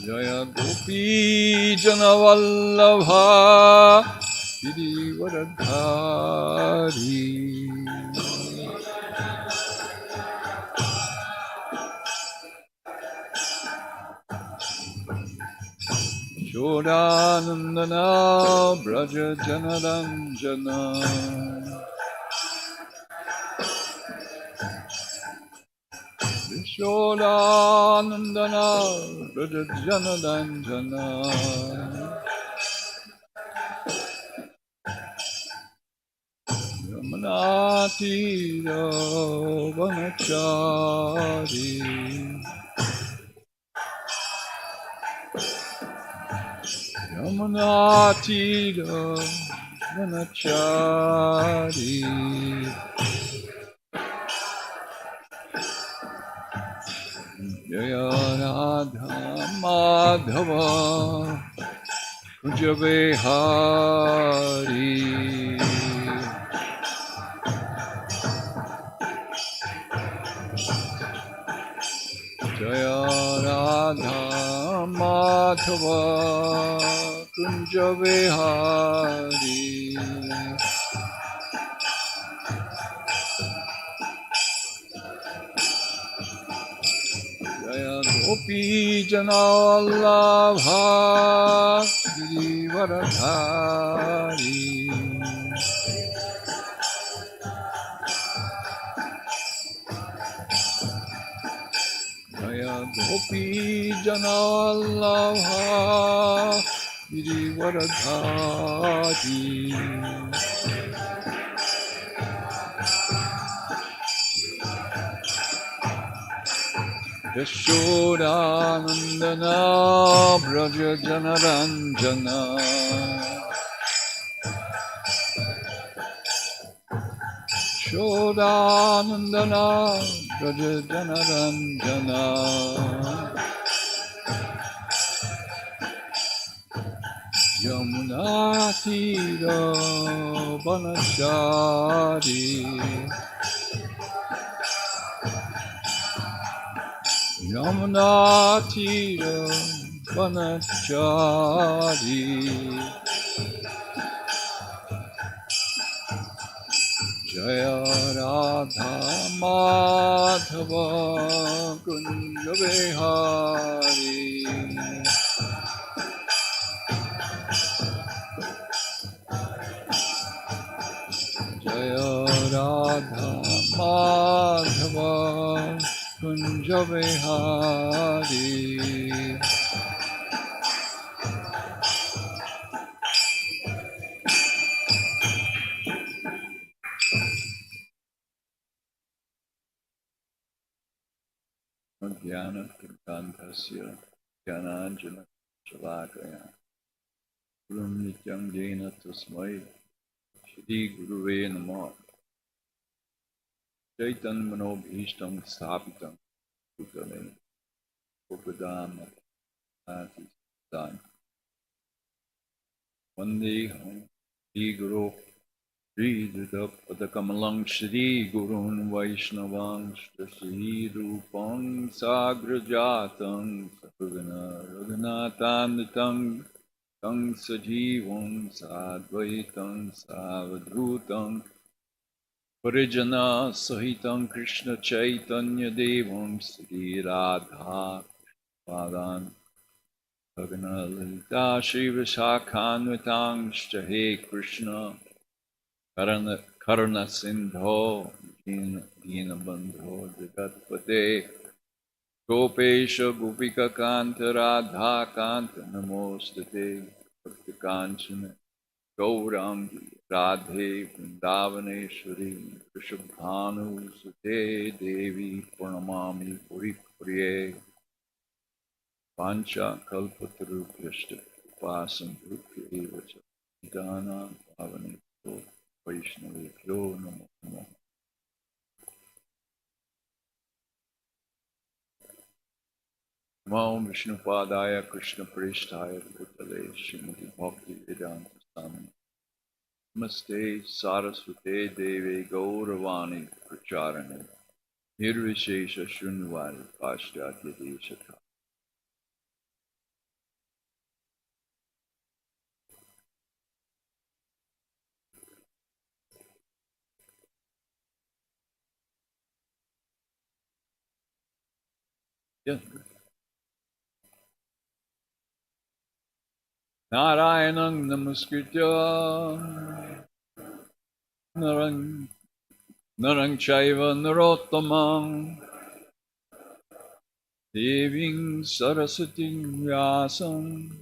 Jaya Gopi Janavallabha Girivaradhari Shodanandana Braja Janaranjana Shodanandana Braja Janaranjana Yamunatira Vanachari Yamunatira Vanachari Jaya Radha Madhava Kunjavihari Jaya Radha Madhava Kunjavihari Jaya Gopi Janavallabha Girivaradhari Jaya Gopi Janavallabha Girivaradhari Yashodanandana Braja Janaranjana Shodanandana Braja Janaranjana Yamunatira Vanachari Yamunatira Vanachari Jaya Radha Madhava Kunjavihari Jaya Radha Madhava Kunjavihari Jnana Kirtantasya Jnananjana Shalakaya Gurum Nityam Jena Tasmai Shri Guruve Namah Chaitan Manobhishtam Sthapitam Bhutale Upadama Ati Dan Vandeham Shri Guru Shri Padakamalang Shri Gurun Vaishnavang Shri Rupang Sagrajatang Sapagana Raghunathanitang Tang Sajivang Sadvaitam Savadhutam Parijana Sahitam Krishna Chaitanya Devam Sri Radha Padan Bhagana Lalita Shri Vishakhanvitang He Krishna Karana Sindho Dina Bandho Jagatpate Gopesha Gopika Kanta Radha Kanta Namostate Bhakti Kanchana Gaurangi Radhe Vrindavaneshwari Rishabhanu Sute Devi Purnamami Puri Priye Pancha Kalpataru Krishna Upasam Rupya Evacha Dana Bhavani Vaishnavi Kyo Namo Namo Namo Vishnupadaya Krishna Prishtaya Bhutale Srimati Bhakti Vedanta Swami Namaste Saraswate Deve Gauravani Pracharane Nirvishesha Shunvari Pashtadya Deshaka Yes. Narayanam namaskritya narang narang chaiva narottamam deving saraswati vyasam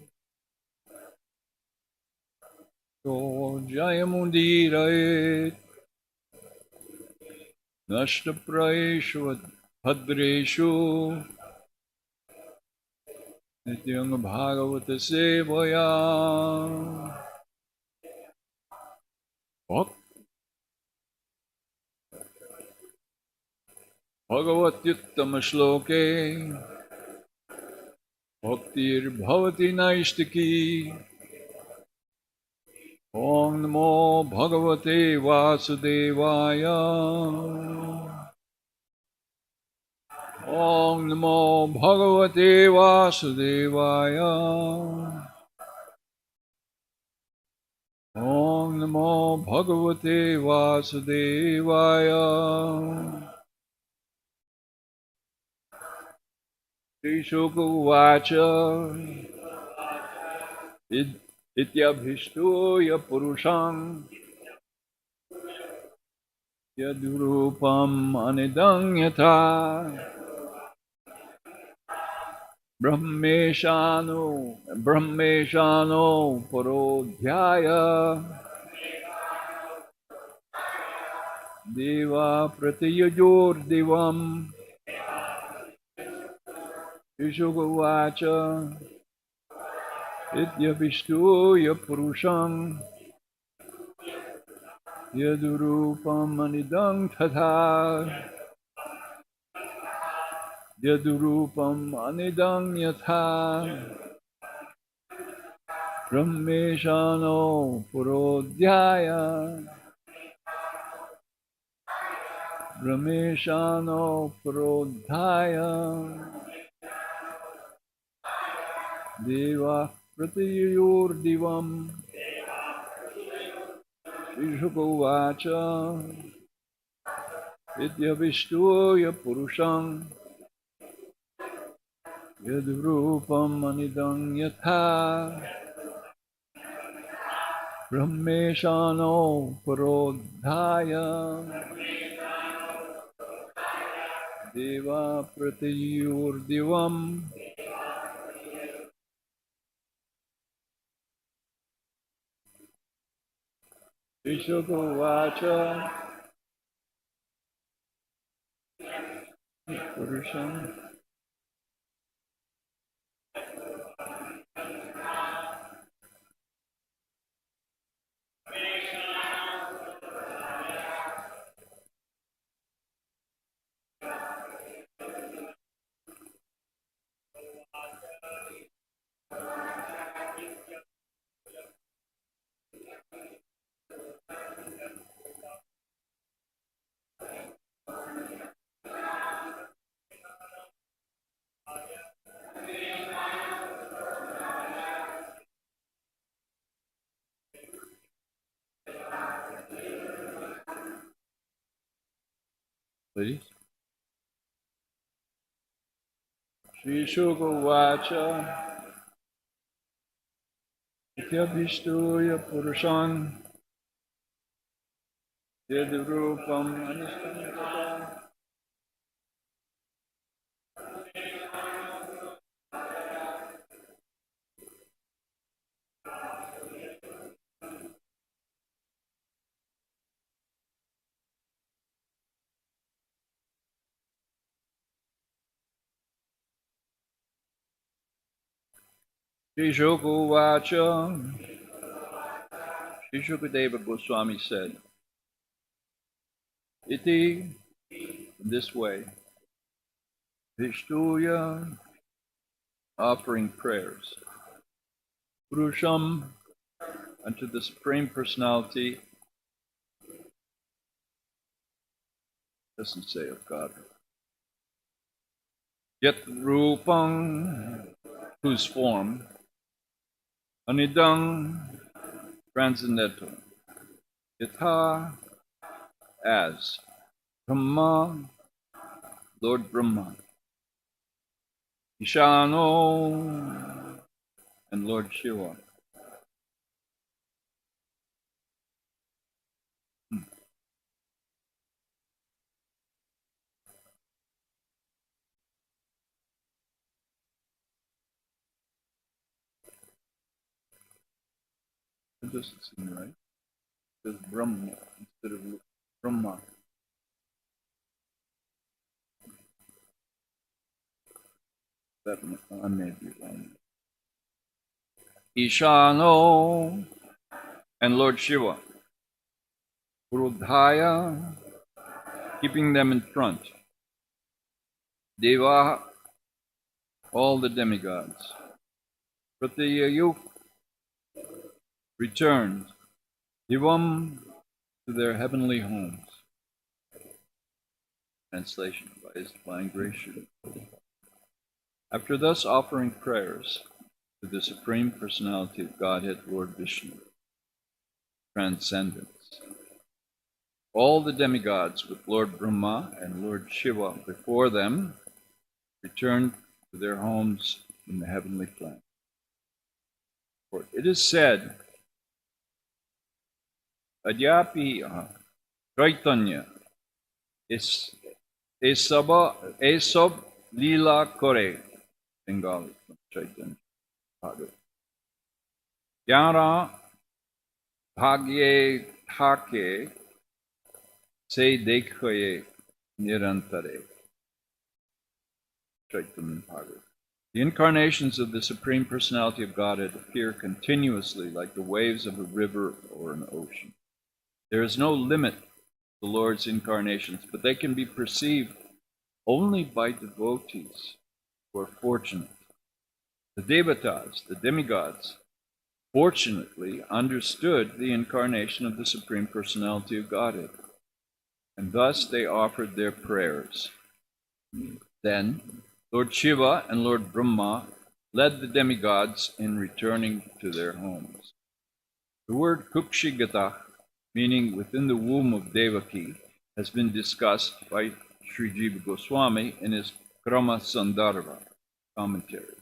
to jayamundiraye nashtapraeshu bhadreshu nityang bhagavata sevaya bhagavatyuttama shloke bhaktir bhavati naistiki Om Namo Bhagavate Vasudevaya Om Namo Bhagavate Vasudevaya Om Namo Bhagavate Vasudevaya Shri Shuka Uvacha Ityabhishtuya Purusham Yadurupam Anidang Yatha Brahmeshano Parodhyaya Deva Pratiyajor Devam Vishugavacha Ityavishtuya Purusham Yadurupam Anidang Tatha Yadurupam Anidang Yatha Brahmeshano Parodhyaya Brahmeshano Parodhyaya Deva Pratyayor Divam Vishukovacha Ityavishtuya Purusham Yadurupam Anidang Yatha Brahmeshano Parodhyaya Deva Pratyayor Divam Vishukovacha Purusham Please. Shri Shukovacha Ityabhishtuya Purusham Yadurupam Anidang Shri Shukovacha Shri Shukadeva Goswami said, Iti, this way, Vishtuya, offering prayers, Purusham, unto the Supreme Personality, doesn't say of God, Yet Rupang, whose form, Anidang, transcendental, Yatha, as, Brahma, Lord Brahma, Ishano, and Lord Shiva. It doesn't seem right. It says Brahma instead of Brahma. That I may be wrong. Ishano, and Lord Shiva. Urudhaya, keeping them in front. Deva, all the demigods. Pratyayuk, returned. Divam, to their heavenly homes. Translation by His Divine Grace. After thus offering prayers to the Supreme Personality of Godhead, Lord Vishnu, transcendence, all the demigods with Lord Brahma and Lord Shiva before them returned to their homes in the heavenly planet. For it is said, Adyapi Chaitanya Esab Lila Kore, Bengali from Chaitanya Bhagavatam. Yara Bhagye Thake Se Dekhaye Nirantare. Chaitanya Bhagavatam. The incarnations of the Supreme Personality of Godhead appear continuously like the waves of a river or an ocean. There is no limit to the Lord's incarnations, but they can be perceived only by devotees who are fortunate. The Devatas, the demigods, fortunately understood the incarnation of the Supreme Personality of Godhead, and thus they offered their prayers. Then Lord Shiva and Lord Brahma led the demigods in returning to their homes. The word Kukshigata, meaning within the womb of Devaki, has been discussed by Sri Jiva Goswami in his Krama Sandarbha commentary.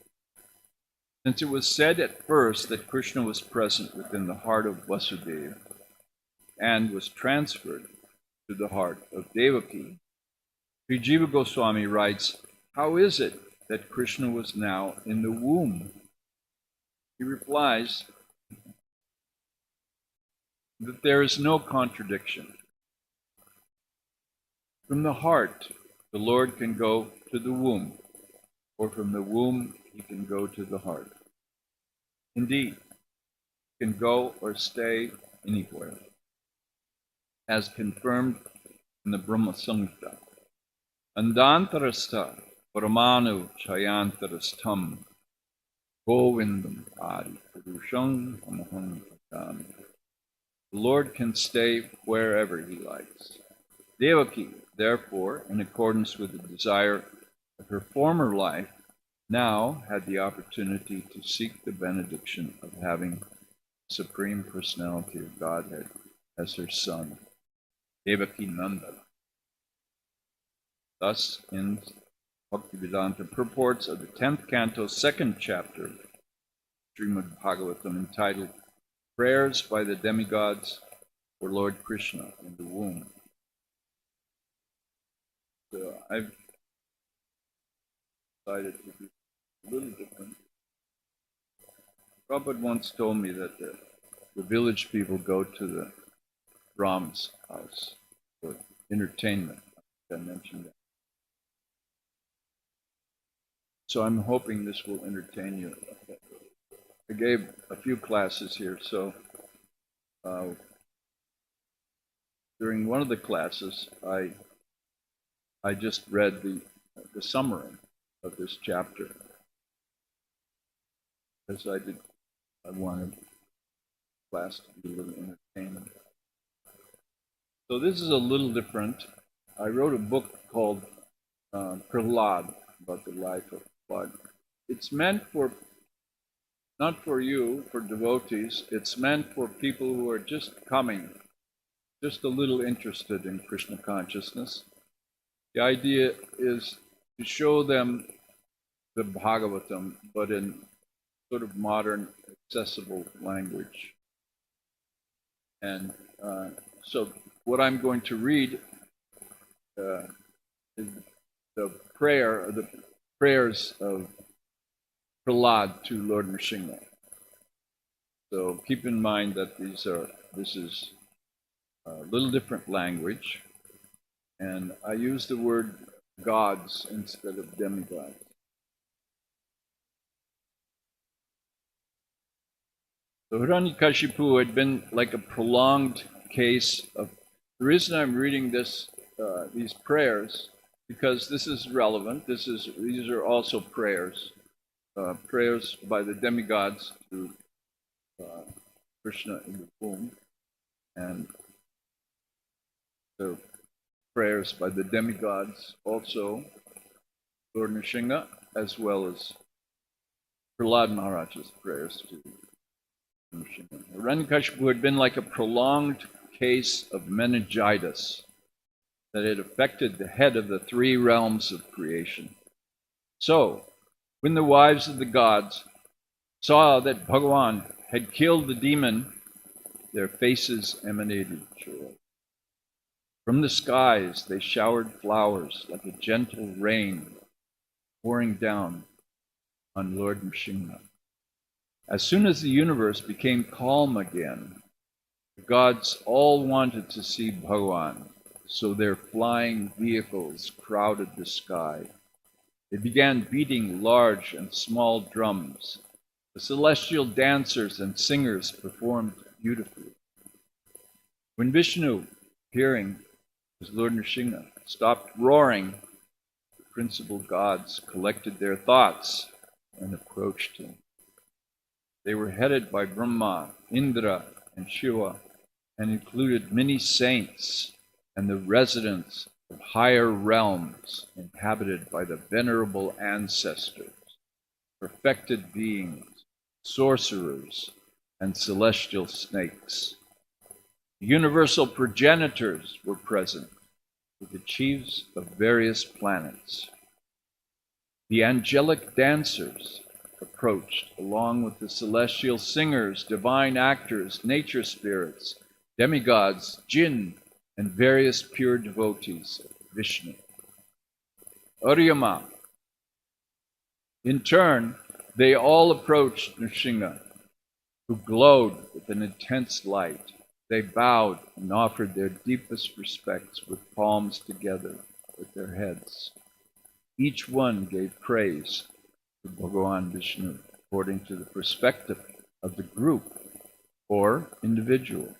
Since it was said at first that Krishna was present within the heart of Vasudeva and was transferred to the heart of Devaki, Sri Jiva Goswami writes, how is it that Krishna was now in the womb? He replies that there is no contradiction. From the heart, the Lord can go to the womb, or from the womb, He can go to the heart. Indeed, He can go or stay anywhere, as confirmed in the Brahma Samhita. Andantarastha Paramanu Chayantarastham Govindam Adi Purusham Amaham Patami. The Lord can stay wherever He likes. Devaki, therefore, in accordance with the desire of her former life, now had the opportunity to seek the benediction of having the Supreme Personality of Godhead as her son, Devaki Nandana. Thus ends Bhaktivedanta purports of the 10th canto, 2nd chapter, Srimad Bhagavatam, entitled Prayers by the Demigods for Lord Krishna in the Womb. So I've decided to do a little different. Prabhupada once told me that the village people go to the Brahm's house for entertainment. I mentioned that. So I'm hoping this will entertain you. I gave a few classes here, so during one of the classes, I just read the summary of this chapter, because I wanted class to be a little entertaining. So this is a little different. I wrote a book called Prahlad, about the life of Prahlad. It's meant for, not for you, for devotees. It's meant for people who are just coming, just a little interested in Krishna consciousness. The idea is to show them the Bhagavatam, but in sort of modern, accessible language. And so what I'm going to read is the prayers of Prahlad to Lord Nrsimha. So keep in mind that this is a little different language, and I use the word gods instead of demigods. So Hiranyakashipu had been like a prolonged case of. The reason I'm reading these prayers, because this is relevant. These are also prayers by the demigods to Krishna in the womb, and the prayers by the demigods also Lord Nrsimha, as well as Prahlad Maharaj's prayers to Nrsimha. Hiranyakashipu had been like a prolonged case of meningitis that had affected the head of the three realms of creation. So, when the wives of the gods saw that Bhagavan had killed the demon, their faces emanated joy. From the skies they showered flowers like a gentle rain pouring down on Lord Nrsimha. As soon as the universe became calm again, the gods all wanted to see Bhagavan, so their flying vehicles crowded the sky. They began beating large and small drums. The celestial dancers and singers performed beautifully. When Vishnu, appearing as Lord Nrsimha, stopped roaring, the principal gods collected their thoughts and approached him. They were headed by Brahma, Indra, and Shiva, and included many saints and the residents of higher realms inhabited by the venerable ancestors, perfected beings, sorcerers, and celestial snakes. The universal progenitors were present, with the chiefs of various planets. The angelic dancers approached, along with the celestial singers, divine actors, nature spirits, demigods, jinn, and various pure devotees of Vishnu. Aryama. In turn, they all approached Nrsimha, who glowed with an intense light. They bowed and offered their deepest respects with palms together with their heads. Each one gave praise to Bhagavan Vishnu according to the perspective of the group or individual.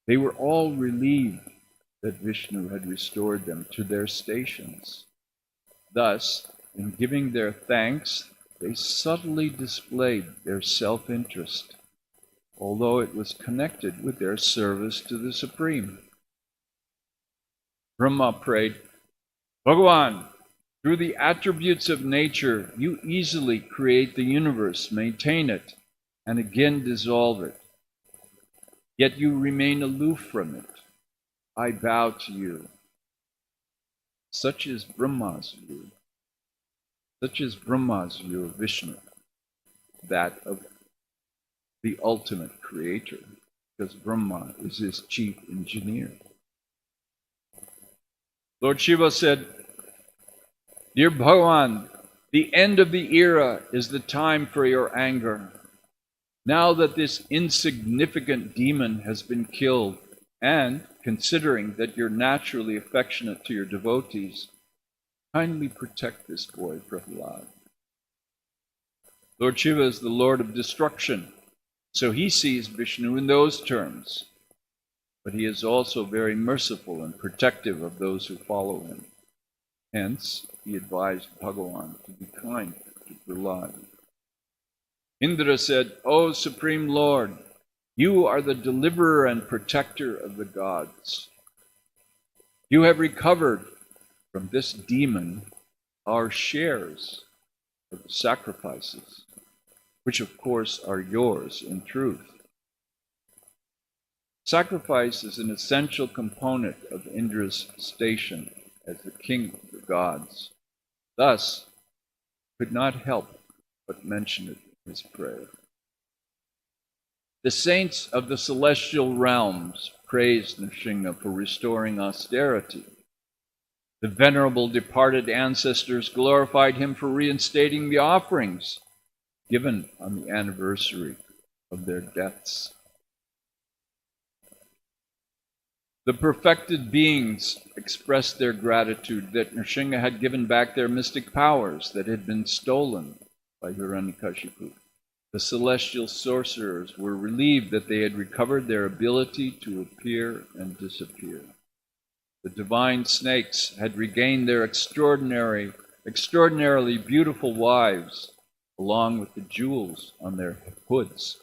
They were all relieved that Vishnu had restored them to their stations. Thus, in giving their thanks, they subtly displayed their self-interest, although it was connected with their service to the Supreme. Brahma prayed, Bhagavan, through the attributes of nature, you easily create the universe, maintain it, and again dissolve it. Yet you remain aloof from it. I bow to you. Such is Brahma's view. Such is Brahma's view of Vishnu, that of the ultimate creator, because Brahma is his chief engineer. Lord Shiva said, Dear Bhagavan, the end of the era is the time for your anger. Now that this insignificant demon has been killed, and considering that you're naturally affectionate to your devotees, kindly protect this boy, Prahlad. Lord Shiva is the Lord of destruction, so he sees Vishnu in those terms. But he is also very merciful and protective of those who follow him. Hence, he advised Bhagavan to be kind to Prahlad. Indra said, O Supreme Lord, you are the deliverer and protector of the gods. You have recovered from this demon our shares of the sacrifices, which of course are yours in truth. Sacrifice is an essential component of Indra's station as the king of the gods. Thus, could not help but mention it in his prayer. The saints of the celestial realms praised Nrsimha for restoring austerity. The venerable departed ancestors glorified him for reinstating the offerings given on the anniversary of their deaths. The perfected beings expressed their gratitude that Nrsimha had given back their mystic powers that had been stolen by Hiranyakashipu. The celestial sorcerers were relieved that they had recovered their ability to appear and disappear. The divine snakes had regained their extraordinarily beautiful wives, along with the jewels on their hoods.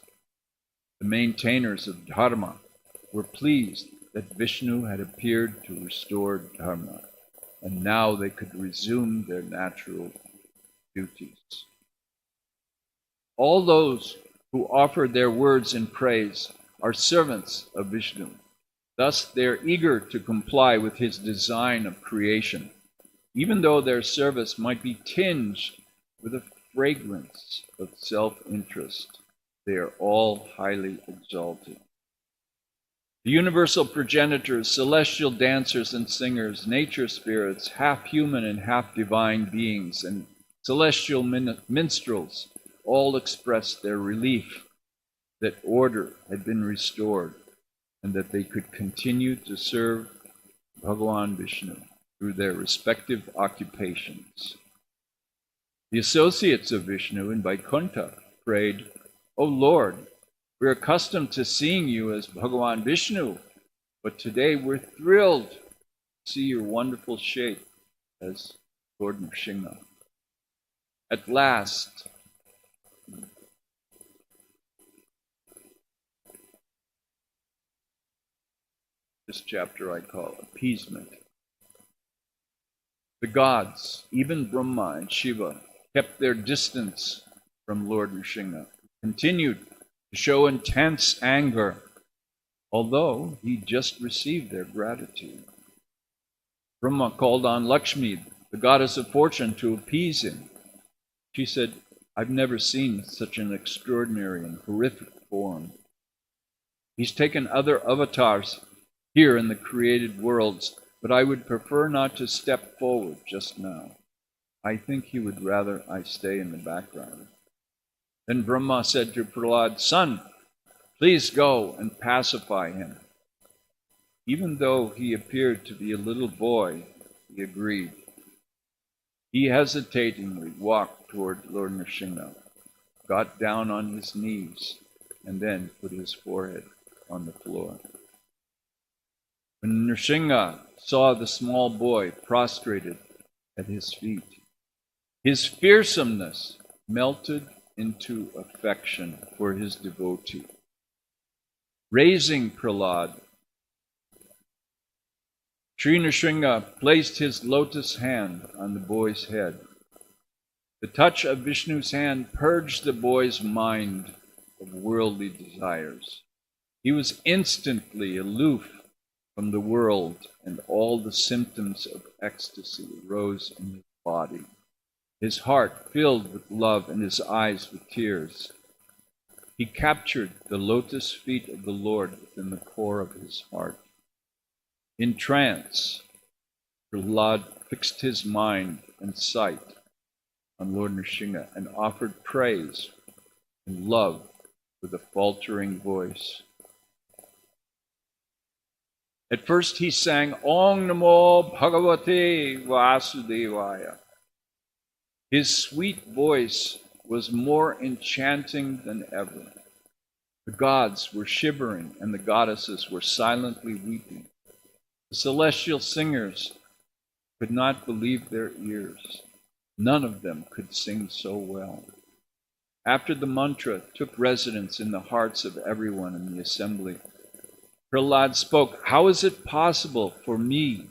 The maintainers of Dharma were pleased that Vishnu had appeared to restore Dharma, and now they could resume their natural duties. All those who offer their words in praise are servants of Vishnu. Thus they are eager to comply with his design of creation, even though their service might be tinged with a fragrance of self-interest. They are all highly exalted. The universal progenitors, celestial dancers and singers, nature spirits, half human and half divine beings, and celestial minstrels all expressed their relief that order had been restored and that they could continue to serve Bhagavan Vishnu through their respective occupations. The associates of Vishnu in Vaikuntha prayed, "O Lord, we're accustomed to seeing you as Bhagavan Vishnu, but today we're thrilled to see your wonderful shape as Lord Nrsimha." At last, this chapter I call appeasement. The gods, even Brahma and Shiva, kept their distance from Lord Nrsimha, continued to show intense anger, although he just received their gratitude. Brahma called on Lakshmi, the goddess of fortune, to appease him. She said, "I've never seen such an extraordinary and horrific form. He's taken other avatars here in the created worlds, but I would prefer not to step forward just now. I think he would rather I stay in the background." Then Brahma said to Prahlad, "Son, please go and pacify him." Even though he appeared to be a little boy, he agreed. He hesitatingly walked toward Lord Nrsimha, got down on his knees, and then put his forehead on the floor. When Nrsimha saw the small boy prostrated at his feet, his fearsomeness melted into affection for his devotee. Raising Prahlad, Sri Nrsimha placed his lotus hand on the boy's head. The touch of Vishnu's hand purged the boy's mind of worldly desires. He was instantly aloof from the world, and all the symptoms of ecstasy arose in his body. His heart filled with love and his eyes with tears. He captured the lotus feet of the Lord within the core of his heart. In trance, Prahlad fixed his mind and sight on Lord Nrsimha and offered praise and love with a faltering voice. At first he sang, "Om Namo Bhagavate Vasudevaya." His sweet voice was more enchanting than ever. The gods were shivering and the goddesses were silently weeping. The celestial singers could not believe their ears. None of them could sing so well. After the mantra took residence in the hearts of everyone in the assembly, Prahlad spoke, "How is it possible for me,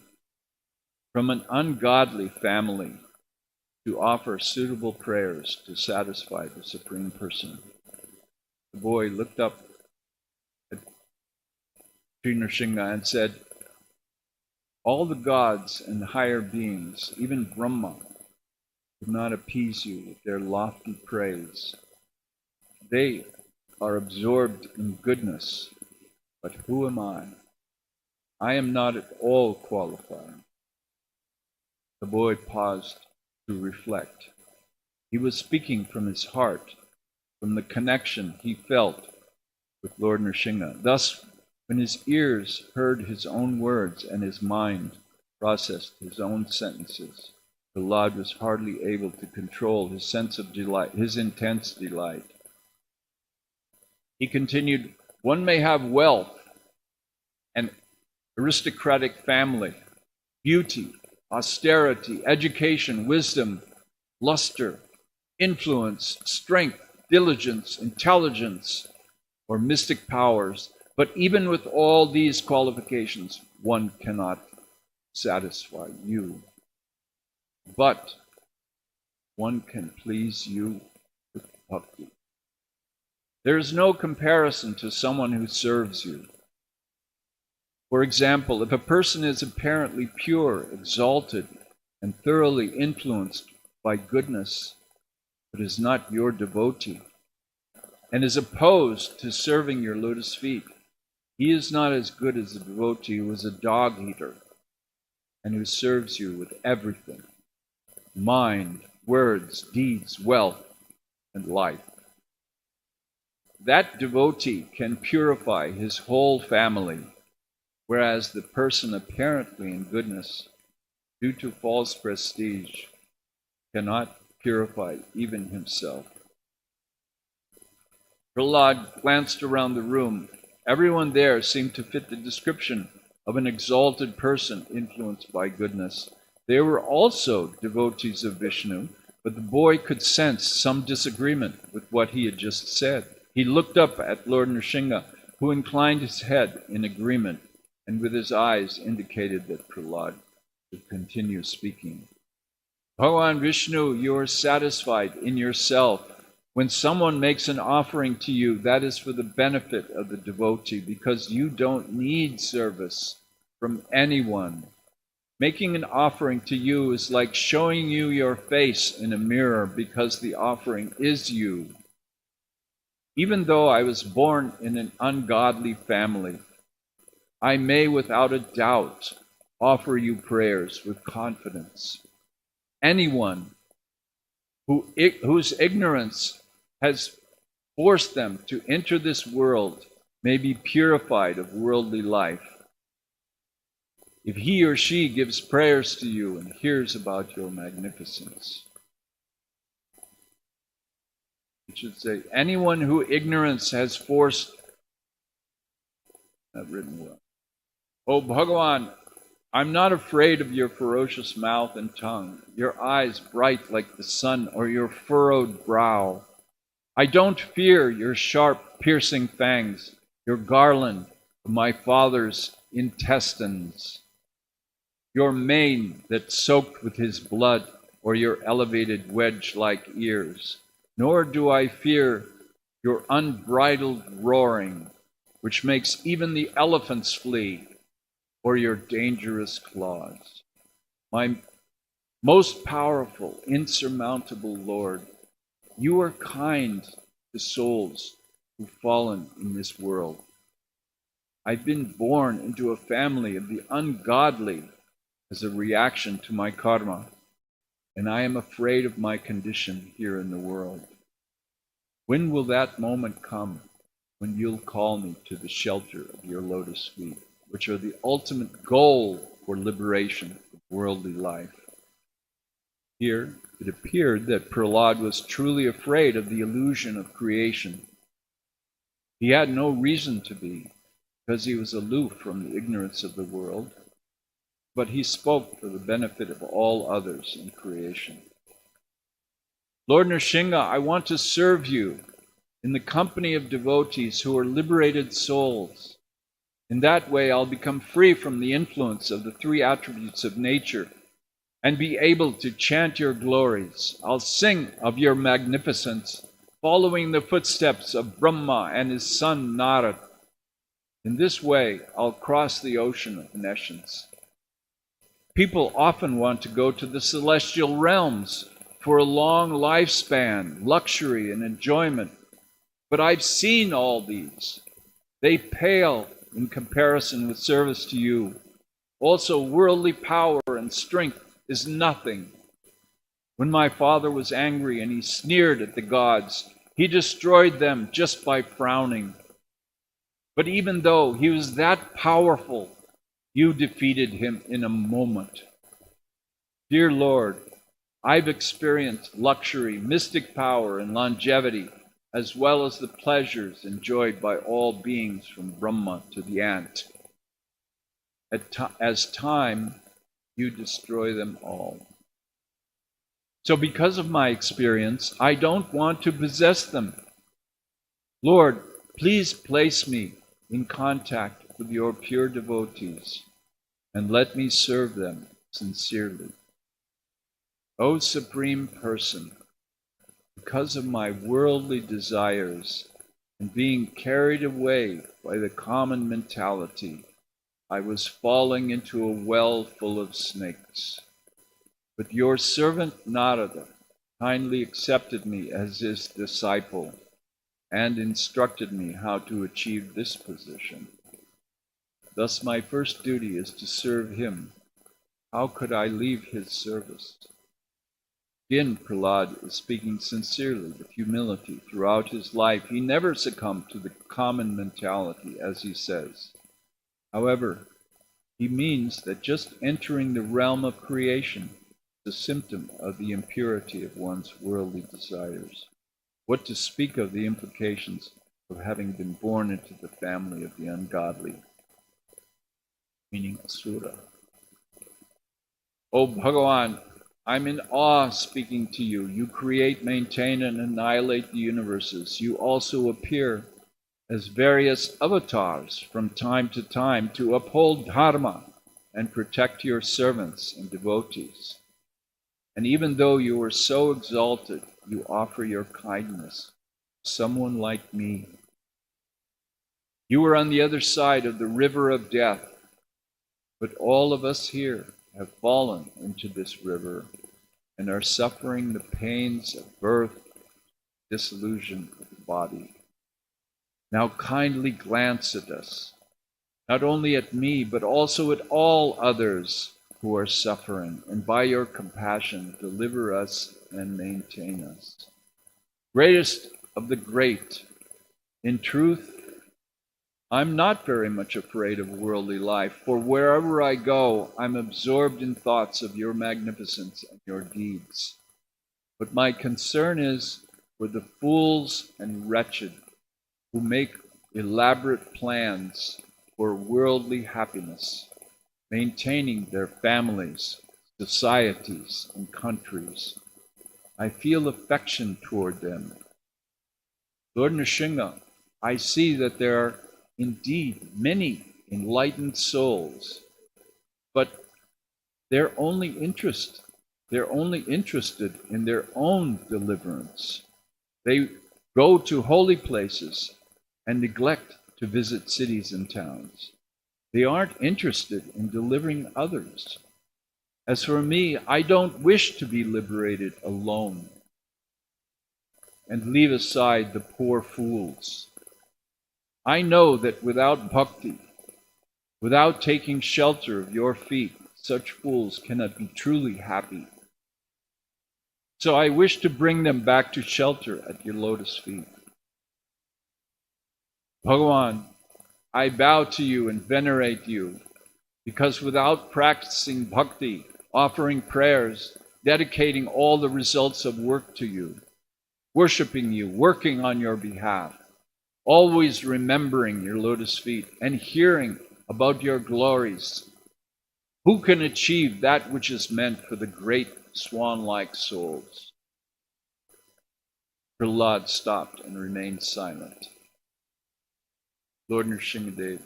from an ungodly family, to offer suitable prayers to satisfy the Supreme Person?" The boy looked up at Sri Nrsimha and said, "All the gods and higher beings, even Brahma, could not appease you with their lofty praise. They are absorbed in goodness, but who am I? I am not at all qualified. The boy paused to reflect. He was speaking from his heart, from the connection he felt with Lord Nrsimha. Thus, when his ears heard his own words and his mind processed his own sentences, Prahlad was hardly able to control his sense of delight, his intense delight. He continued, one may have wealth, an aristocratic family, beauty, austerity, education, wisdom, luster, influence, strength, diligence, intelligence, or mystic powers. But even with all these qualifications, one cannot satisfy you. But one can please you with bhakti. There is no comparison to someone who serves you. For example, if a person is apparently pure, exalted, and thoroughly influenced by goodness, but is not your devotee, and is opposed to serving your lotus feet, he is not as good as a devotee who is a dog eater and who serves you with everything: mind, words, deeds, wealth, and life. That devotee can purify his whole family, whereas the person apparently in goodness, due to false prestige, cannot purify even himself. Prahlad glanced around the room. Everyone there seemed to fit the description of an exalted person influenced by goodness. They were also devotees of Vishnu, but the boy could sense some disagreement with what he had just said. He looked up at Lord Nrsimha, who inclined his head in agreement, and with his eyes indicated that Prahlad should continue speaking. Bhagavan Vishnu, you are satisfied in yourself. When someone makes an offering to you, that is for the benefit of the devotee, because you don't need service from anyone. Making an offering to you is like showing you your face in a mirror, because the offering is you. Even though I was born in an ungodly family, I may without a doubt offer you prayers with confidence. Anyone whose ignorance has forced them to enter this world may be purified of worldly life. If he or she gives prayers to you and hears about your magnificence. It should say, anyone who ignorance has forced, not written well. Oh Bhagavan, I'm not afraid of your ferocious mouth and tongue, your eyes bright like the sun, or your furrowed brow. I don't fear your sharp, piercing fangs, your garland of my father's intestines, your mane that's soaked with his blood, or your elevated wedge-like ears. Nor do I fear your unbridled roaring, which makes even the elephants flee, or your dangerous claws. My most powerful, insurmountable Lord, you are kind to souls who've fallen in this world. I've been born into a family of the ungodly as a reaction to my karma, and I am afraid of my condition here in the world. When will that moment come when you'll call me to the shelter of your lotus feet, which are the ultimate goal for liberation of worldly life? Here, it appeared that Prahlad was truly afraid of the illusion of creation. He had no reason to be, because he was aloof from the ignorance of the world, but he spoke for the benefit of all others in creation. Lord Nrsimha, I want to serve you in the company of devotees who are liberated souls. In that way, I'll become free from the influence of the three attributes of nature and be able to chant your glories. I'll sing of your magnificence, following the footsteps of Brahma and his son Narad. In this way, I'll cross the ocean of nescience. People often want to go to the celestial realms for a long lifespan, luxury and enjoyment. But I've seen all these. They pale in comparison with service to you. Also, worldly power and strength is nothing. When my father was angry and he sneered at the gods, he destroyed them just by frowning. But even though he was that powerful, you defeated him in a moment. Dear Lord, I've experienced luxury, mystic power, and longevity, as well as the pleasures enjoyed by all beings from Brahma to the ant. As time, you destroy them all. So because of my experience, I don't want to possess them. Lord, please place me in contact with your pure devotees and let me serve them sincerely. O Supreme Person, because of my worldly desires and being carried away by the common mentality, I was falling into a well full of snakes. But your servant Narada kindly accepted me as his disciple and instructed me how to achieve this position. Thus my first duty is to serve him. How could I leave his service? Again, Prahlad is speaking sincerely with humility. Throughout his life, he never succumbed to the common mentality, as he says. However, he means that just entering the realm of creation is a symptom of the impurity of one's worldly desires. What to speak of the implications of having been born into the family of the ungodly, meaning Asura. O Bhagavan, I'm in awe speaking to you. You create, maintain, and annihilate the universes. You also appear as various avatars from time to time to uphold dharma and protect your servants and devotees. And even though you are so exalted, you offer your kindness to someone like me. You are on the other side of the river of death, but all of us here have fallen into this river and are suffering the pains of birth, dissolution of the body. Now kindly glance at us, not only at me, but also at all others who are suffering, and by your compassion deliver us and maintain us. Greatest of the great, in truth, I'm not very much afraid of worldly life, for wherever I go, I'm absorbed in thoughts of your magnificence and your deeds. But my concern is for the fools and wretched who make elaborate plans for worldly happiness, maintaining their families, societies, and countries. I feel affection toward them. Lord Nrsimha, I see that there are indeed many enlightened souls, but they're only interested in their own deliverance. They go to holy places and neglect to visit cities and towns. They aren't interested in delivering others. As for me, I don't wish to be liberated alone and leave aside the poor fools. I know that without bhakti, without taking shelter of your feet, such fools cannot be truly happy. So I wish to bring them back to shelter at your lotus feet. Bhagavan, I bow to you and venerate you, because without practicing bhakti, offering prayers, dedicating all the results of work to you, worshiping you, working on your behalf, always remembering your lotus feet and hearing about your glories, who can achieve that which is meant for the great swan-like souls? Prahlad stopped and remained silent. Lord Nrsimhadev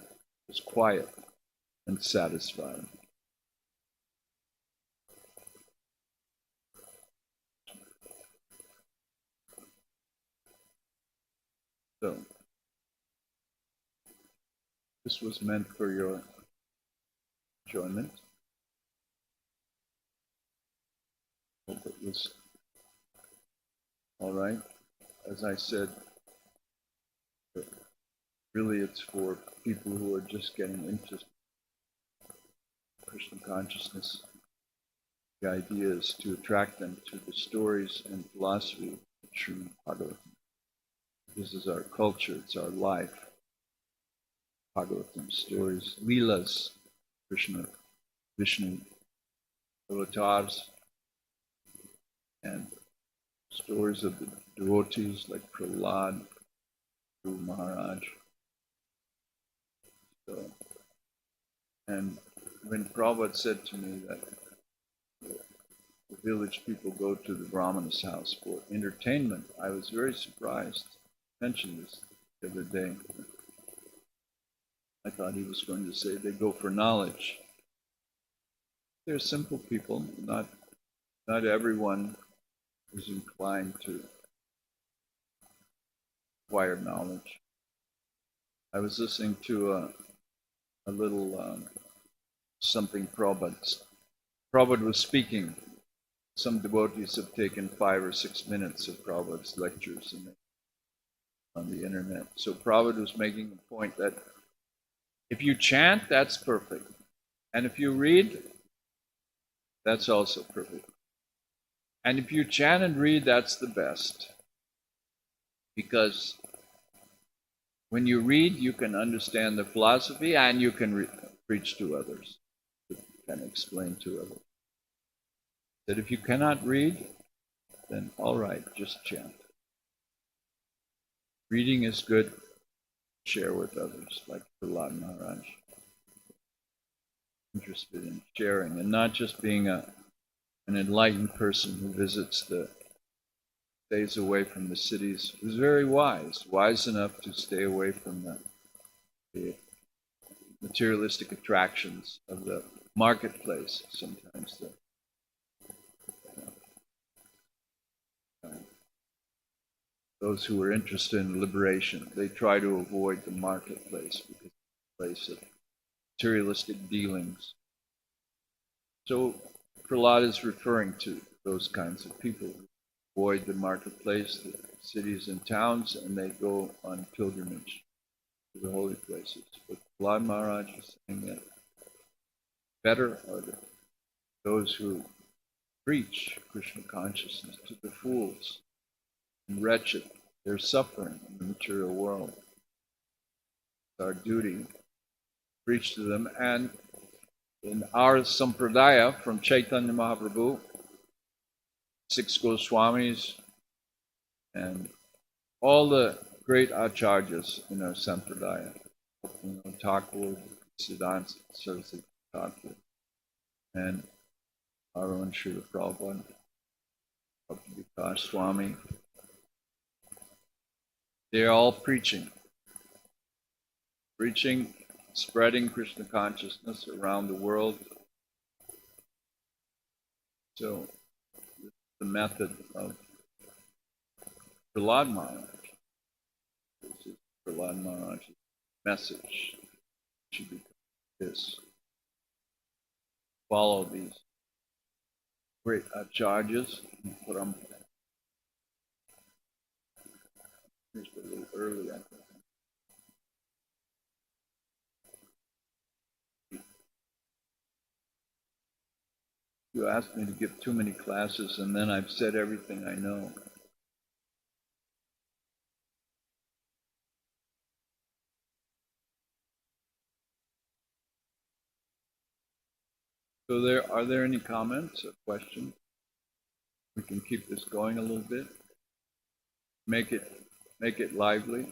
was quiet and satisfied. So, this was meant for your enjoyment. Hope it was All right? As I said, really it's for people who are just getting interested in Krishna consciousness. The idea is to attract them to the stories and philosophy of Srimad Bhagavatam. This is our culture, it's our life. Bhagavatam stories, Leelas, Krishna, Vishnu, avatars, and stories of the devotees like Prahlad, Guru Maharaj. So, and when Prabhupada said to me that the village people go to the Brahmana's house for entertainment, I was very surprised. I mentioned this the other day. I thought he was going to say they go for knowledge. They're simple people. Not everyone is inclined to acquire knowledge. I was listening to a little something Prabhupada was speaking. Some devotees have taken 5 or 6 minutes of Prabhupada's lectures on the internet. So Prabhupada was making the point that if you chant, that's perfect. And if you read, that's also perfect. And if you chant and read, that's the best. Because when you read, you can understand the philosophy and you can preach to others. You can explain to others. That if you cannot read, then all right, just chant. Reading is good. Share with others, like Prahlad Maharaj. Interested in sharing and not just being an enlightened person who stays away from the cities. Who's very wise enough to stay away from the materialistic attractions of the marketplace. Sometimes those who are interested in liberation, they try to avoid the marketplace because it's a place of materialistic dealings. So Prahlad is referring to those kinds of people who avoid the marketplace, the cities and towns, and they go on pilgrimage to the holy places. But Prahlad Maharaj is saying that better are those who preach Krishna consciousness to the fools and wretched. They're suffering in the material world. It's our duty to preach to them. And in our sampradaya from Chaitanya Mahaprabhu, 6 Goswamis, and all the great acharyas in our sampradaya, Thakur, Siddhanta Saraswati Thakur, and our own Srila Prabhupada, Bhakti Vikas Swami, they're all preaching, spreading Krishna consciousness around the world. So, this is the method of Prahlad Maharaj. This is Prahlad Maharaj's message. It should be this. Follow these great acharyas and parampara. Here's a little early, I think. You asked me to give too many classes, and then I've said everything I know. So are there any comments or questions? We can keep this going a little bit. Make it lively.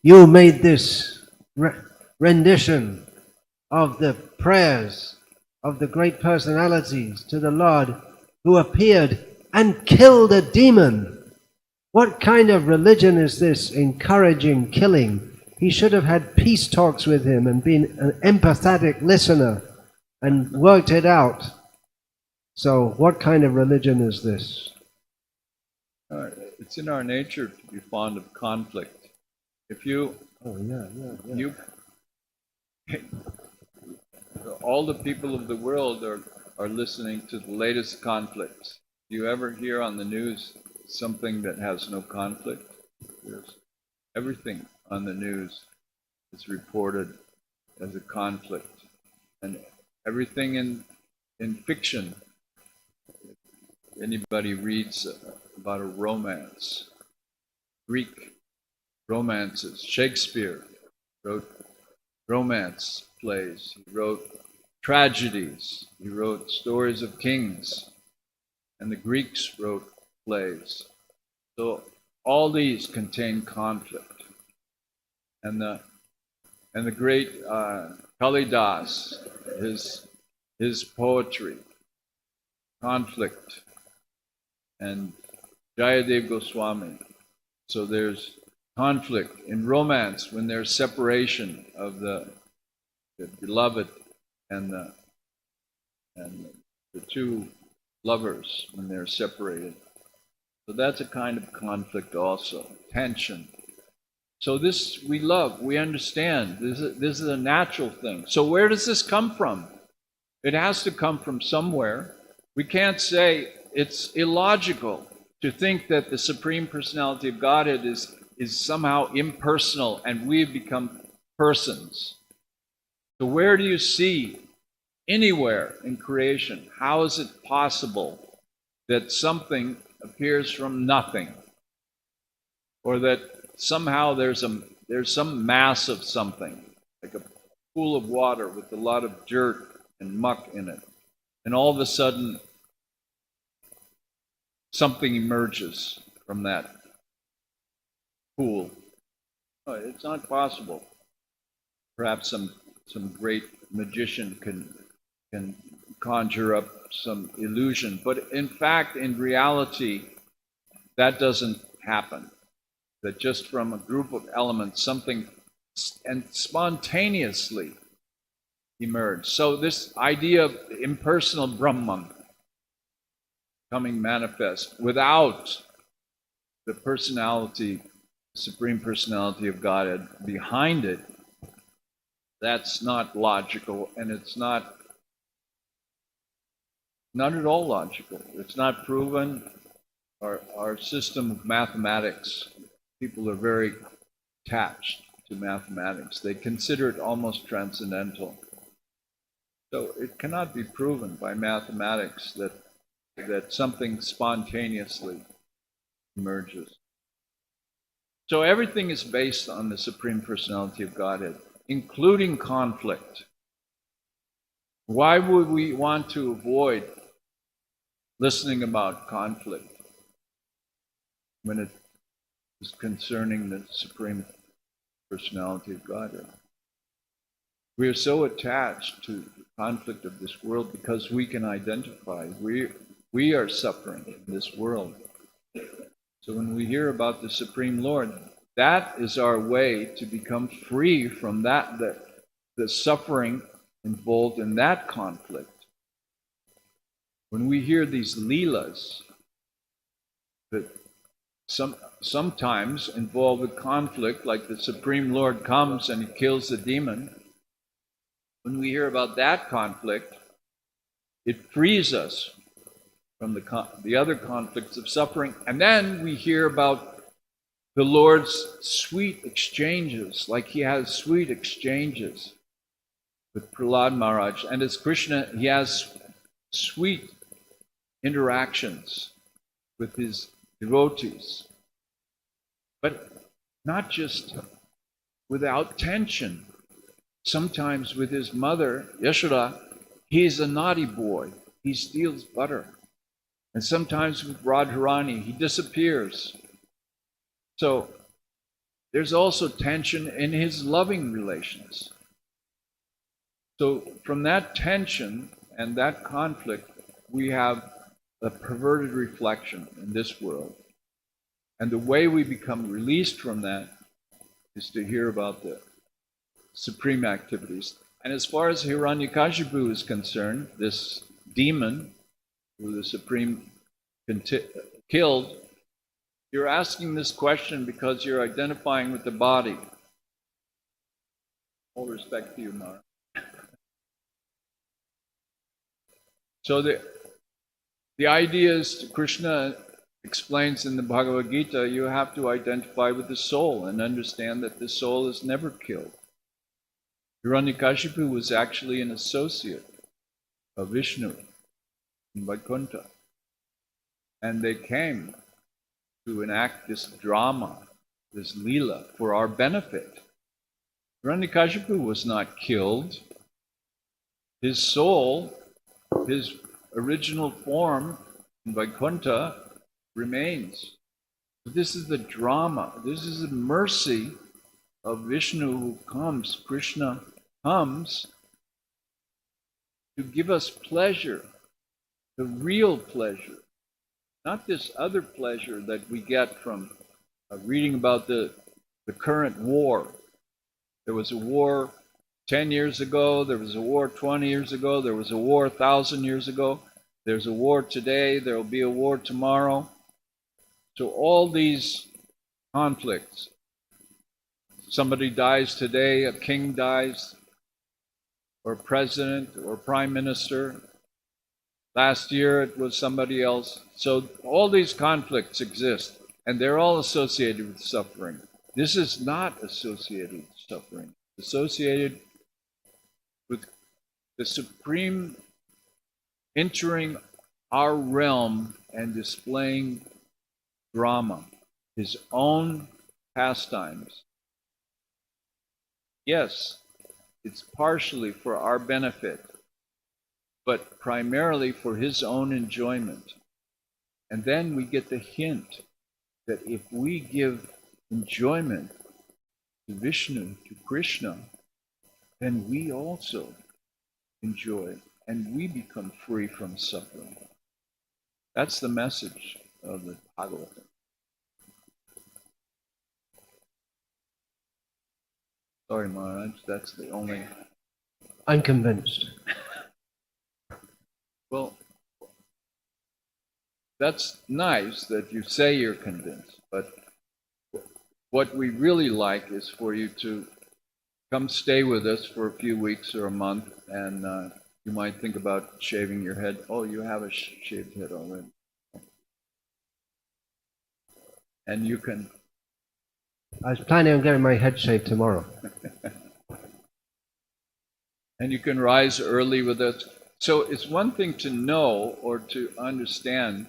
You made this rendition of the prayers of the great personalities to the Lord who appeared and killed a demon. What kind of religion is this, encouraging killing? He should have had peace talks with him and been an empathetic listener and worked it out. So what kind of religion is this? It's in our nature to be fond of conflict. If you all the people of the world are listening to the latest conflicts. Do you ever hear on the news something that has no conflict? Everything on the news is reported as a conflict. And everything in fiction, anybody reads about a romance, Greek romances, Shakespeare wrote romance plays, he wrote tragedies, he wrote stories of kings, and the Greeks wrote plays. So all these contain conflict. And the great Kalidas, his poetry, conflict, and Jayadev Goswami. So there's conflict in romance when there's separation of the beloved and the two lovers when they're separated. So that's a kind of conflict also, tension. So this we love, we understand. This is a natural thing. So where does this come from? It has to come from somewhere. We can't say it's illogical to think that the Supreme Personality of Godhead is somehow impersonal and we've become persons. So where do you see anywhere in creation, how is it possible that something appears from nothing? Or that somehow there's some mass of something, like a pool of water with a lot of dirt and muck in it, and all of a sudden something emerges from that pool. No, it's not possible. Perhaps some great magician can conjure up some illusion, but in fact, in reality, that doesn't happen. That just from a group of elements, something and spontaneously emerge. So this idea of impersonal Brahman coming manifest without the personality, Supreme Personality of Godhead behind it, that's not logical, and it's not at all logical. It's not proven. Our system of mathematics, people are very attached to mathematics. They consider it almost transcendental. So it cannot be proven by mathematics that something spontaneously emerges. So everything is based on the Supreme Personality of Godhead, including conflict. Why would we want to avoid listening about conflict when it is concerning the Supreme Personality of Godhead? We are so attached to the conflict of this world because we can identify. We are suffering in this world. So when we hear about the Supreme Lord, that is our way to become free from the suffering involved in that conflict. When we hear these leelas that sometimes involve a conflict, like the Supreme Lord comes and he kills the demon, when we hear about that conflict, it frees us from the other conflicts of suffering. And then we hear about the Lord's sweet exchanges, like he has sweet exchanges with Prahlad Maharaj. And as Krishna, he has sweet interactions with his devotees. But not just without tension. Sometimes with his mother, Yashoda, he's a naughty boy. He steals butter. And sometimes with Radharani, he disappears. So there's also tension in his loving relations. So from that tension and that conflict, we have a perverted reflection in this world. And the way we become released from that is to hear about the supreme activities. And as far as Hiranyakashipu is concerned, this demon who the Supreme killed, you're asking this question because you're identifying with the body. All respect to you, Mara. So the idea is, Krishna explains in the Bhagavad Gita, you have to identify with the soul and understand that the soul is never killed. Hiranyakashipu was actually an associate of Vishnu in Vaikuntha. And they came to enact this drama, this lila, for our benefit. Hiranyakashipu was not killed. His soul, his original form in Vaikuntha remains. But this is the drama. This is the mercy of Vishnu who comes. Krishna comes to give us pleasure, the real pleasure, not this other pleasure that we get from reading about the current war. There was a war 10 years ago, there was a war 20 years ago, there was a war 1,000 years ago, there's a war today, there will be a war tomorrow. So all these conflicts, somebody dies today, a king dies, or president, or prime minister. Last year it was somebody else. So all these conflicts exist, and they're all associated with suffering. This is not associated with suffering. It's associated with the Supreme entering our realm and displaying drama, his own pastimes. Yes, it's partially for our benefit, but primarily for his own enjoyment. And then we get the hint that if we give enjoyment to Vishnu, to Krishna, then we also enjoy and we become free from suffering. That's the message of the Bhagavatam. Sorry, Maharaj, that's the only... I'm convinced. Well, that's nice that you say you're convinced, but what we really like is for you to come stay with us for a few weeks or a month, and you might think about shaving your head. Oh, you have a shaved head already. And you can... I was planning on getting my head shaved tomorrow. And you can rise early with us. So it's one thing to know or to understand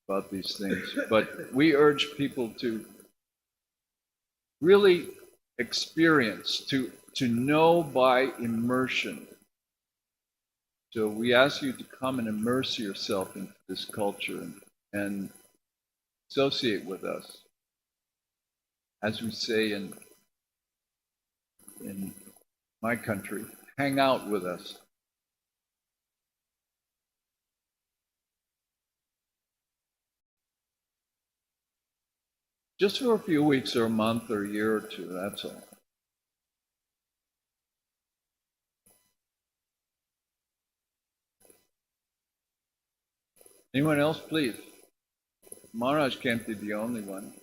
about these things, but we urge people to really experience, to know by immersion. So we ask you to come and immerse yourself in this culture and associate with us. As we say in my country, hang out with us. Just for a few weeks or a month or a year or two, that's all. Anyone else, please? Maharaj can't be the only one.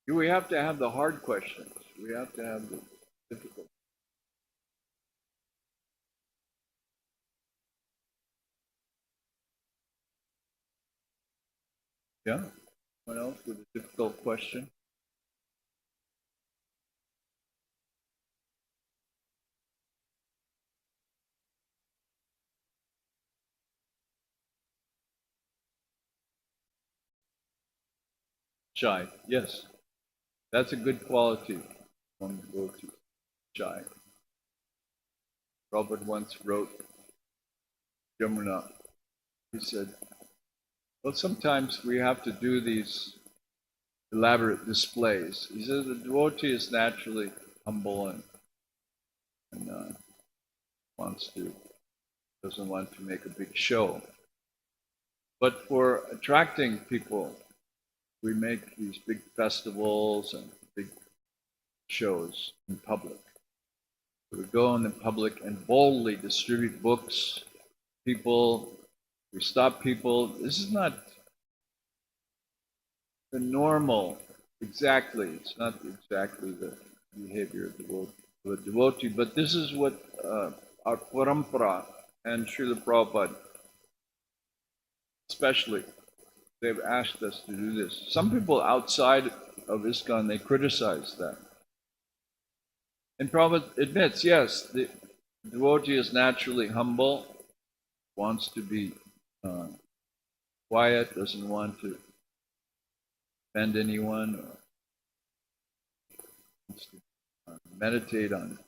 We have to have the hard questions. We have to have the difficult. Yeah? What else with a difficult question? Shy, yes. That's a good quality one to go to. Shy. Prabhupada once wrote Jamuna. He said, well, sometimes we have to do these elaborate displays. He said the devotee is naturally humble and doesn't want to make a big show. But for attracting people, we make these big festivals and big shows in public. So we go in the public and boldly distribute books. We stop people. This is not the normal, exactly. It's not exactly the behavior of the world. of a devotee. But this is what our parampara and Srila Prabhupada, especially, they've asked us to do this. Some people outside of ISKCON, they criticize that. And Prabhupada admits, yes, the devotee is naturally humble, wants to be quiet, doesn't want to offend anyone, or wants to meditate on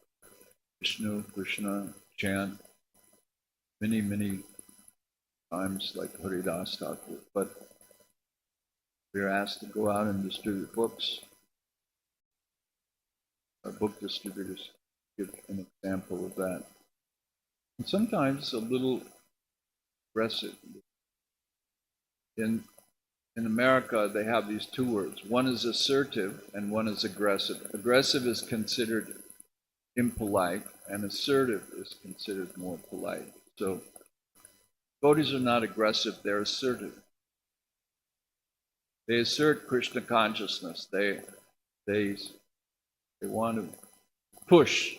Vishnu, Krishna, chant many, many times like Haridas Thakur. But we're asked to go out and distribute books. Our book distributors give an example of that. And sometimes a little aggressive. In America, they have these two words. One is assertive and one is aggressive. Aggressive is considered impolite and assertive is considered more polite. So devotees are not aggressive, they're assertive. They assert Krishna consciousness. They want to push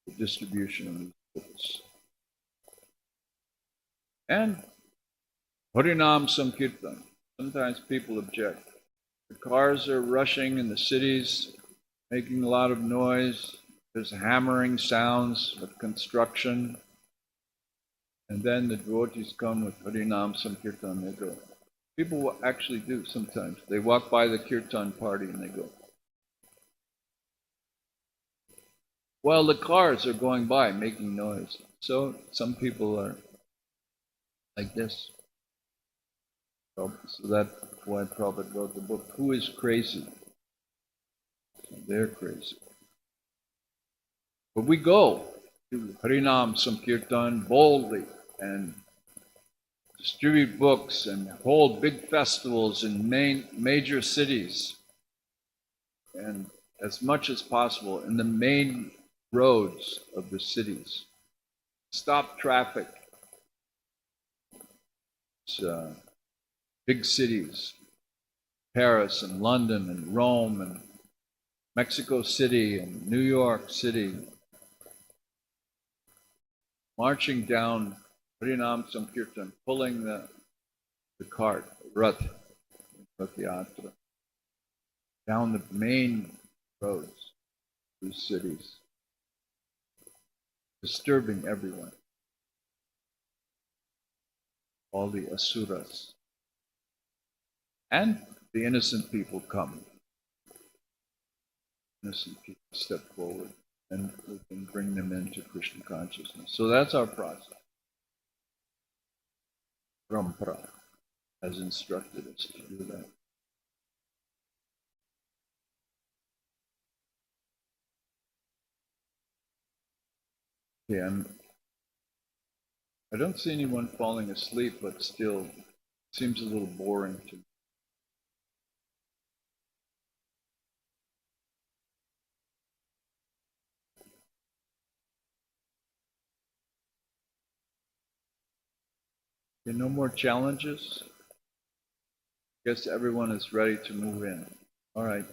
the distribution of these books. And Harinam Sankirtan. Sometimes people object. The cars are rushing in the cities, making a lot of noise. There's hammering sounds of construction. And then the devotees come with Harinam Sankirtan. They go. People actually do sometimes. They walk by the kirtan party and they go. While the cars are going by making noise. So some people are like this. So that's why Prabhupada wrote the book, Who is Crazy? So they're crazy. But we go to Harinam Sankirtan boldly and distribute books and hold big festivals in major cities. And as much as possible in the main roads of the cities. Stop traffic. It's, big cities, Paris and London and Rome and Mexico City and New York City, marching down Harinam Sankirtan, pulling the cart, Rath Yatra, down the main roads of these cities, disturbing everyone, all the asuras. And the innocent people come. Innocent people step forward and we can bring them into Krishna consciousness. So that's our process. Parampara has instructed us to do that. Okay, I don't see anyone falling asleep, but still seems a little boring to me. Okay, no more challenges? Guess everyone is ready to move in. All right.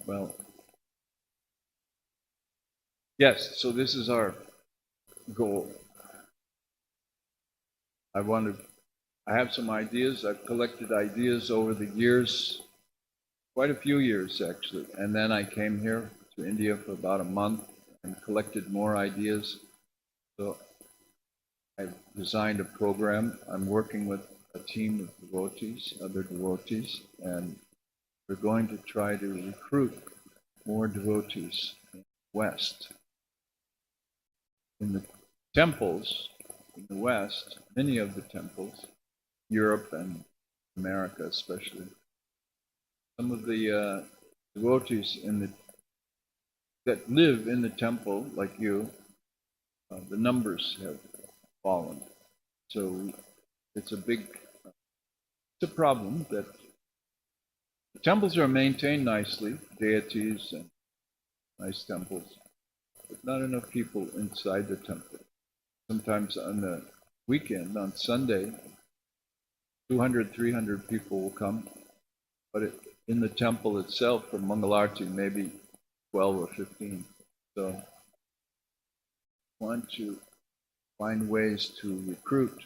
Well, yes, so this is our goal. I have some ideas. I've collected ideas over the years, quite a few years actually. And then I came here to India for about a month and collected more ideas. So I designed a program. I'm working with a team of devotees, other devotees, and we're going to try to recruit more devotees in the West. In the temples in the West, many of the temples, Europe and America especially, some of the devotees that live in the temple, like you, the numbers have fallen. So it's a problem that the temples are maintained nicely, deities and nice temples, but not enough people inside the temple. Sometimes on the weekend, on Sunday, 200, 300 people will come, but in the temple itself for Mangalarti, maybe 12 or 15. So I want to find ways to recruit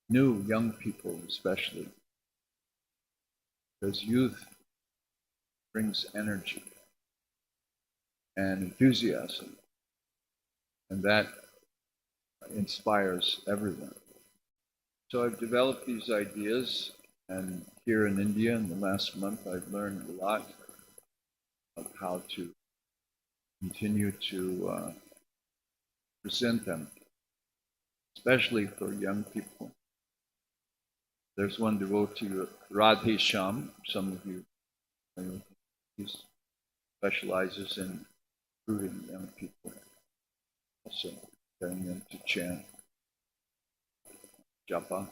new young people, especially, because youth brings energy and enthusiasm, and that inspires everyone. So I've developed these ideas, and here in India in the last month I've learned a lot of how to continue to present them, especially for young people. There's one devotee, Radhe Shyam, some of you know, he specializes in recruiting young people, also getting them to chant japa.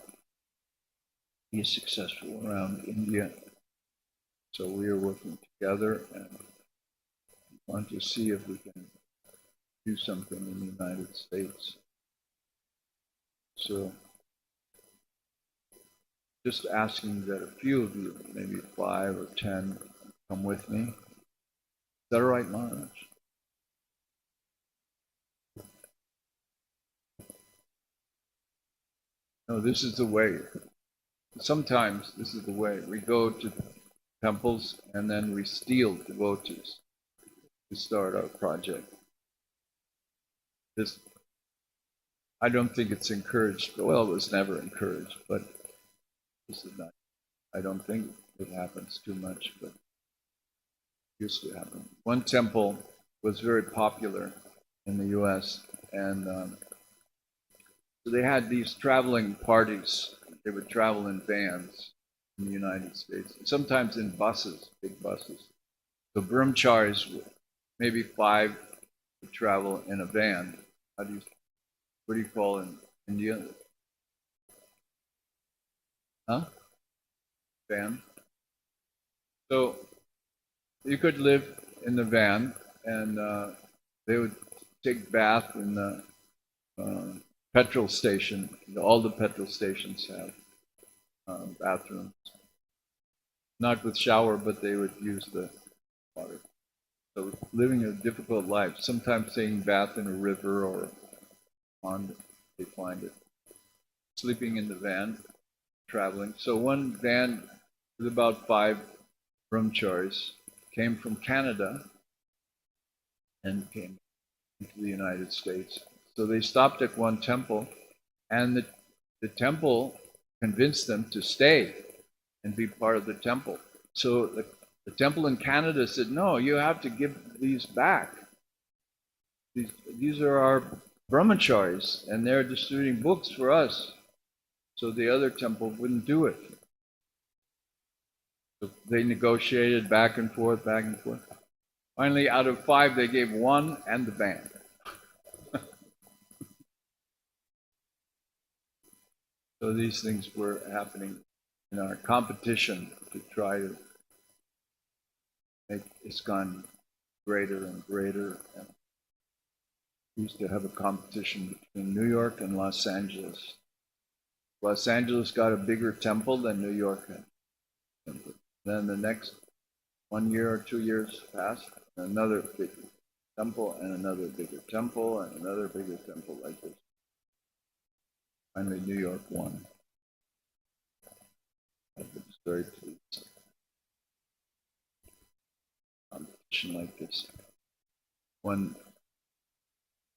He is successful around India. So we are working together and want to see if we can do something in the United States. So just asking that a few of you, maybe 5 or 10, come with me. Is that all right, Maharaj? No, this is the way. Sometimes this is the way. We go to temples and then we steal devotees to start our project. This, I don't think it's encouraged. Well, it was never encouraged, but this is not. I don't think it happens too much, but it used to happen. One temple was very popular in the U.S., and so they had these traveling parties. They would travel in vans in the United States, sometimes in buses, big buses. So brahmacharis, maybe 5 would travel in a van. What do you call in India? Huh? Van. So you could live in the van, and they would take bath in the petrol station. All the petrol stations have bathrooms. Not with shower, but they would use the water. So living a difficult life, sometimes taking bath in a river or pond, they find it. Sleeping in the van, traveling. So one van with about 5 brahmacharis came from Canada and came into the United States. So they stopped at one temple, and the temple convinced them to stay and be part of the temple. So the temple in Canada said, no, you have to give these back. These are our brahmacharis, and they're distributing books for us. So the other temple wouldn't do it. So they negotiated back and forth, back and forth. Finally, out of 5, they gave 1 and the van. So these things were happening in our competition to try to make ISKCON greater and greater. And we used to have a competition between New York and Los Angeles. Los Angeles got a bigger temple than New York had. Then the next 1 year or 2 years passed, another big temple, and another bigger temple, and another bigger temple like this. Finally, New York won. I was very pleased. Competition like this. One,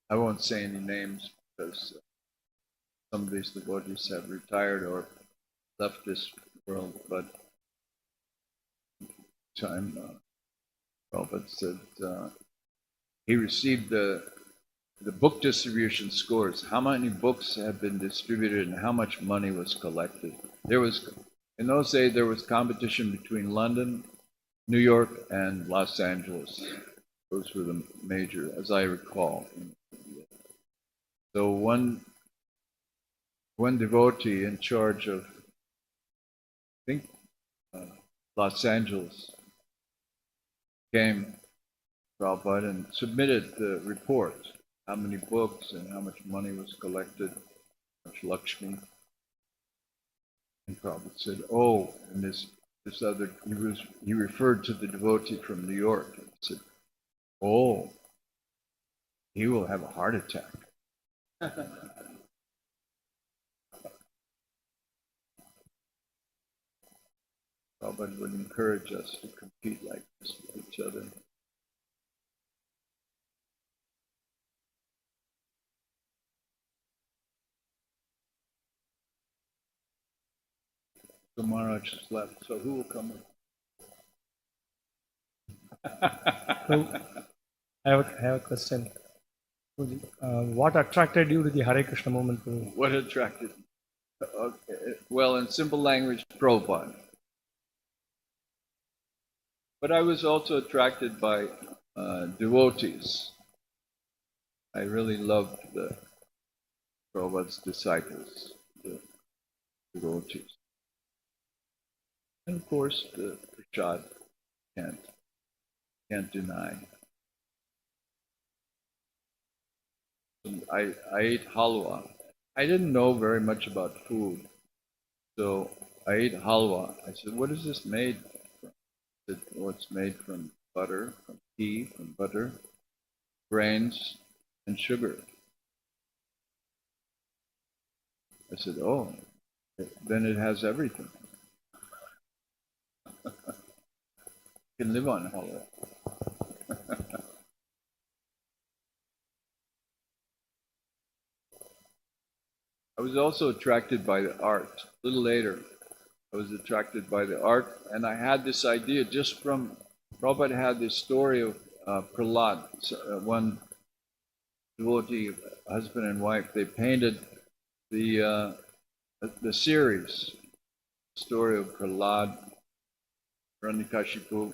I won't say any names because some of these devotees have retired or left this world, but time Prabhupada said he received the book distribution scores, how many books have been distributed and how much money was collected. There was, in those days, there was competition between London, New York, and Los Angeles. Those were the major, as I recall. So one devotee in charge of, I think, Los Angeles came, Prabhupada, and submitted the report, how many books and how much money was collected, how much Lakshmi. And Prabhupada said, oh, and this other, he referred to the devotee from New York. And said, Oh, he will have a heart attack. Prabhupada would encourage us to compete like this with each other. So Maharaj is left, so who will come with? So, I have a question. What attracted you to the Hare Krishna movement? Prabhu? What attracted me? Okay. Well, in simple language, Prabhupada. But I was also attracted by devotees. I really loved the Prabhupada's disciples, the devotees. And of course, the prasad can't deny. And I ate halwa. I didn't know very much about food, so I ate halwa. I said, "What is this made from?" He said, "Oh, it's made from butter, from ghee, from butter, grains, and sugar." I said, "Oh, then it has everything. You can live on halwa." I was also attracted by the art. A little later, I was attracted by the art, and I had this idea just from Prabhupada had this story of Prahlad. So, one devotee, husband and wife, they painted the series, story of Prahlad, Hiranyakashipu.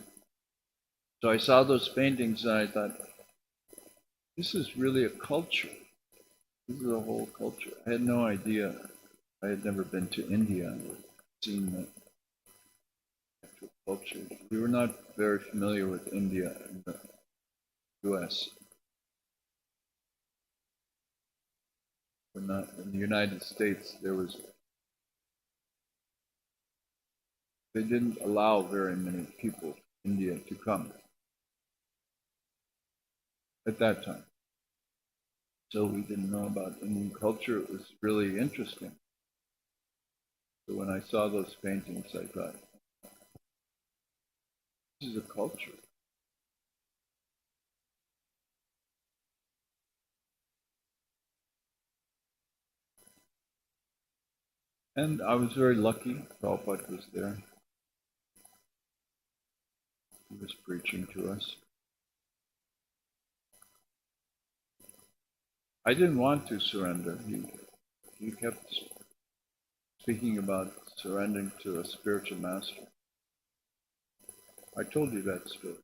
So I saw those paintings and I thought, this is really a culture. This is a whole culture. I had no idea. I had never been to India and seen the actual culture. We were not very familiar with India in the U.S. We're not in the United States. They didn't allow very many people from India to come at that time. So we didn't know about Indian culture. It was really interesting. So when I saw those paintings, I thought, this is a culture. And I was very lucky. Prabhupada was there. He was preaching to us. I didn't want to surrender. He kept speaking about surrendering to a spiritual master. I told you that story.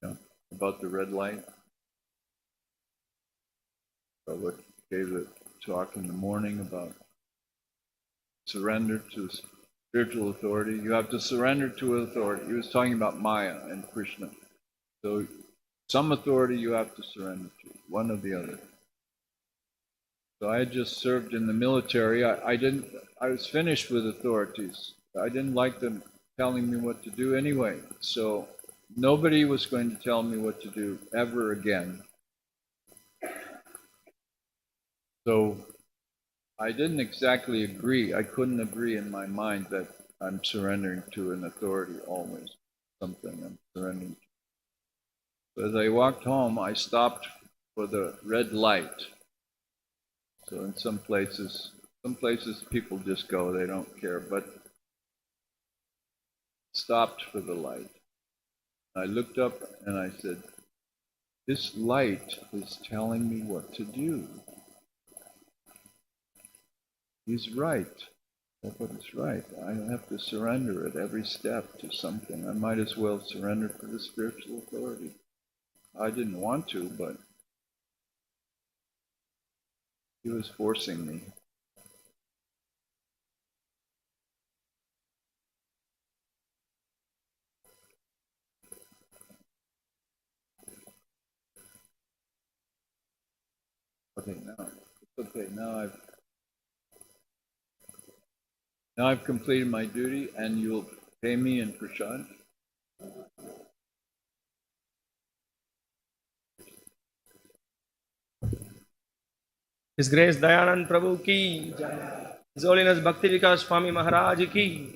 Yeah, about the red light. Prabhupada gave a talk in the morning about surrender to spiritual authority. You have to surrender to authority. He was talking about Maya and Krishna. So some authority you have to surrender to, one or the other. So I had just served in the military. I was finished with authorities. I didn't like them telling me what to do anyway. So nobody was going to tell me what to do ever again. So I didn't exactly agree. I couldn't agree in my mind that I'm surrendering to an authority always. Something I'm surrendering to. So as I walked home, I stopped for the red light. So in some places people just go, they don't care, but stopped for the light. I looked up and I said, this light is telling me what to do. He's right. Prabhupada is right. I have to surrender at every step to something. I might as well surrender to the spiritual authority. I didn't want to, but he was forcing me. Okay, now it's okay. Now I've completed my duty, and you'll pay me in prasad. His Grace Dayananda Prabhu ki, Jai. His Holiness Bhakti Vikas Swami Maharaj ki.